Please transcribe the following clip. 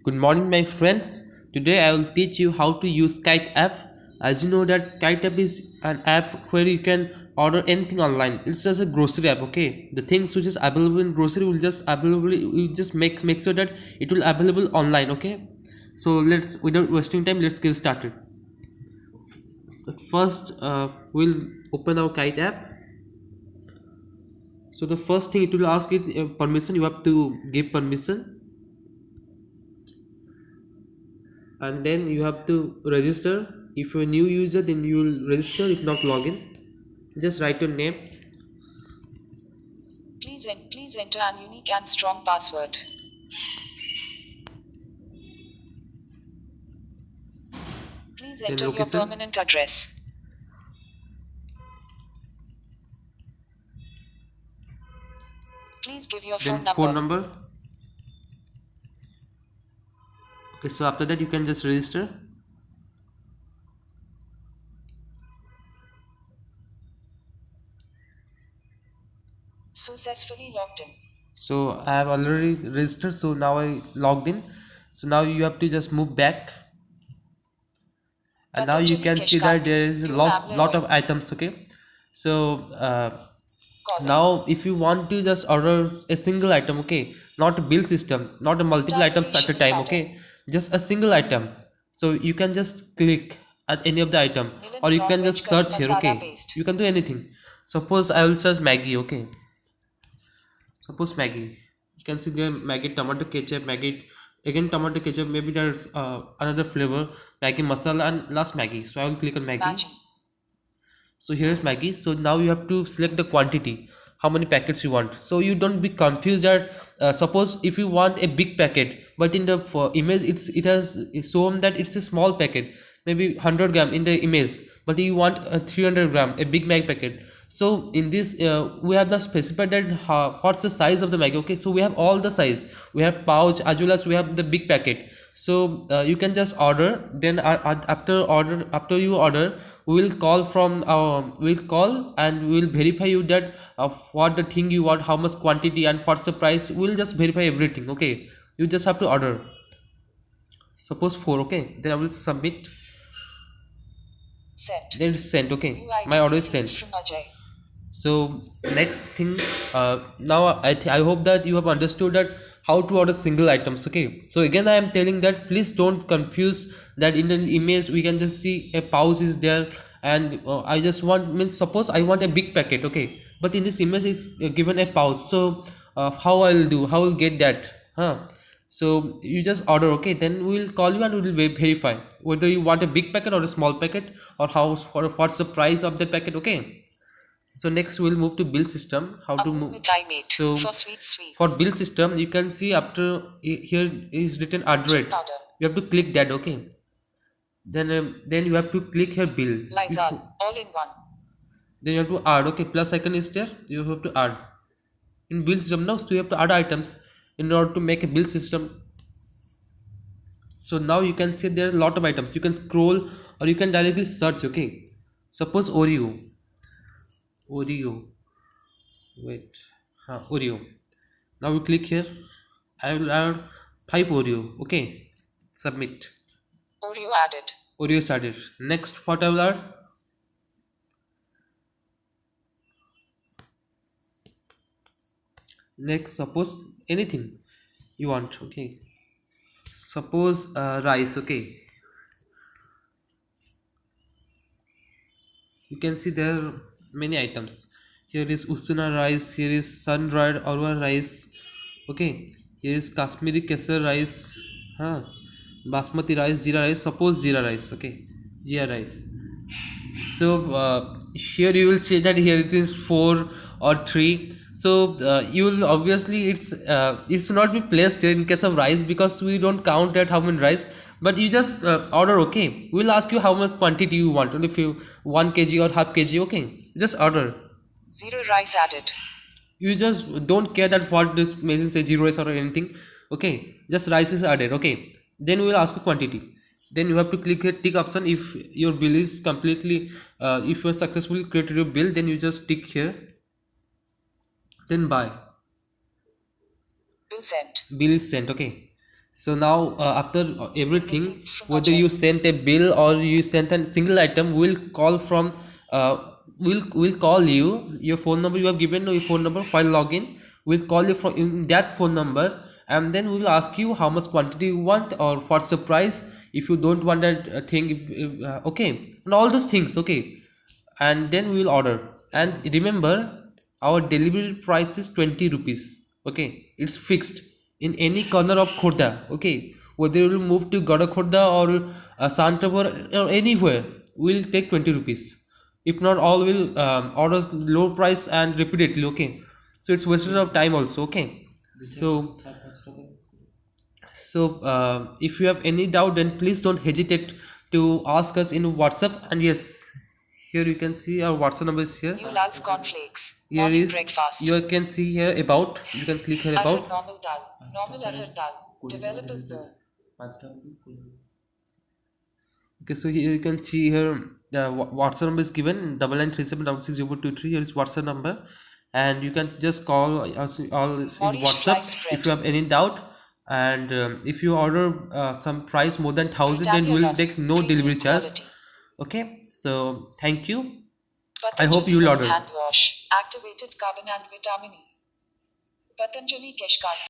Good morning, my friends. Today I will teach you how to use Kite app. As you know that Kite app is an app where you can order anything online. It's just a grocery app, okay? The things which is available in grocery will just available. You just make sure that it will available online, okay? So let's without wasting time, let's get started. But first, we'll open our Kite app. So the first thing it will ask is permission. You have to give permission. And then you have to register. If you're a new user, then you will register. If not, login. Just write your name. Please enter an unique and strong password. Please Then enter your location. permanent address. Please give your Then phone phone number. number. Okay, so after that you can just register. Successfully logged in. So I have already registered, so now I logged in. So now you have to just move back, and now you Patanjali can see Kesh that Card. there is a You lot have of items, okay? So Got it. now if you want to just order a single item, okay, not a bill system, not a multiple items at a shipping time, pattern. okay, just a single item. So you can just click at any of the item, or Milan's you can non-veg just curry search here, masala okay, paste. you can do anything. Suppose I will search Maggie, okay, suppose Maggie, you can see there Maggie tomato ketchup, Maggie again tomato ketchup, maybe there's another flavor, Maggie masala, and last Maggie. So I will click on Maggie. So here's Maggie. So now you have to select the quantity, how many packets you want. So you don't be confused that suppose if you want a big packet, but in the image it has shown that it's a small packet, maybe 100 gram in the image, but you want a 300 gram, a Big Mac packet. So in this we have the specified that what's the size of the Maggie. Okay, so we have all the size, we have pouch as well as we have the big packet. So you can just order. Then after you order, we will call from we'll call and we will verify you that what the thing you want, how much quantity and what's the price. We'll just verify everything, okay? You just have to order. Suppose 4, okay, then I will submit. Sent. Then it's sent, okay, New item my order is received sent. from Ajay. So next thing, now I hope that you have understood that how to order single items, okay? So again I am telling that please don't confuse that in the image we can just see a pouch is there, and I just want, means suppose I want a big packet, okay, but in this image is given a pouch. So how I'll do, how I'll get that, huh? So you just order, okay, then we'll call you and we will verify whether you want a big packet or a small packet, or what's the price of the packet, okay? So next we'll move to bill system. How to move? So for sweets. for bill system, you can see after here is written add rate. You have to click that, okay. Then you have to click here bill. Lysol, all in one. Then you have to add, okay. Plus icon is there. You have to add in bill system now. So you have to add items in order to make a bill system. So now you can see there are a lot of items. You can scroll or you can directly search, okay. Suppose Oreo. Wait, Oreo. Now we click here. I will add 5 Oreo. Okay, submit. Oreo added. Oreo started. Next, what I will add? Next, suppose anything you want. Okay, suppose rice. Okay, you can see there are many items. Here is Usuna rice. Here is sun-dried Arwa rice. Okay, here is Kashmiri Kesar rice. Huh. Basmati rice, Jeera rice. Suppose Jeera rice. Okay, Jeera rice. So here you will see that here it is 4 or 3. So you will obviously it should not be placed here in case of rice, because we don't count at how many rice. But you just order, okay. We will ask you how much quantity you want, and if you 1 kg or half kg, okay, just order. 0 rice added. You just don't care that what this message say 0 rice or anything, okay, just rice is added, okay. Then we will ask you quantity. Then you have to click here tick option. If your bill is completely if you have successfully created your bill, then you just tick here, then buy. Bill sent. Bill is sent, okay. So now after everything, Received from whether you Ajay. sent a bill or you sent a single item, we'll call from we'll call you your phone number you have given your phone number while login. We'll call you from in that phone number, and then we'll ask you how much quantity you want or what's the price. If you don't want that thing, okay, and all those things, okay, and then we will order. And remember, our delivery price is 20 rupees, okay, it's fixed in any corner of Khorda, okay, whether you will move to Gada Khorda or Santapur or anywhere, we'll take 20 rupees. If not, all will order low price and repeatedly, okay, so it's wasted of time also, okay. So if you have any doubt, then please don't hesitate to ask us in WhatsApp. And yes, here you can see our WhatsApp number is here. New Lal's cornflakes. Here Morning is, breakfast. you can see here about, you can click here Arhar about. normal dal. Normal arhar dal. Developers zone. Okay, so here you can see here the WhatsApp number is given 9937660423. Here is WhatsApp number, and you can just call us all in Morish WhatsApp sliced if bread. you have any doubt. And if you order some price more than 1,000, then Britannia we'll Rusk. take no delivery Premium charge. quality. Okay, so thank you. I Patanjali hope you will Yellow order. hand wash. Activated carbon and vitamin E. Patanjali Keshkant.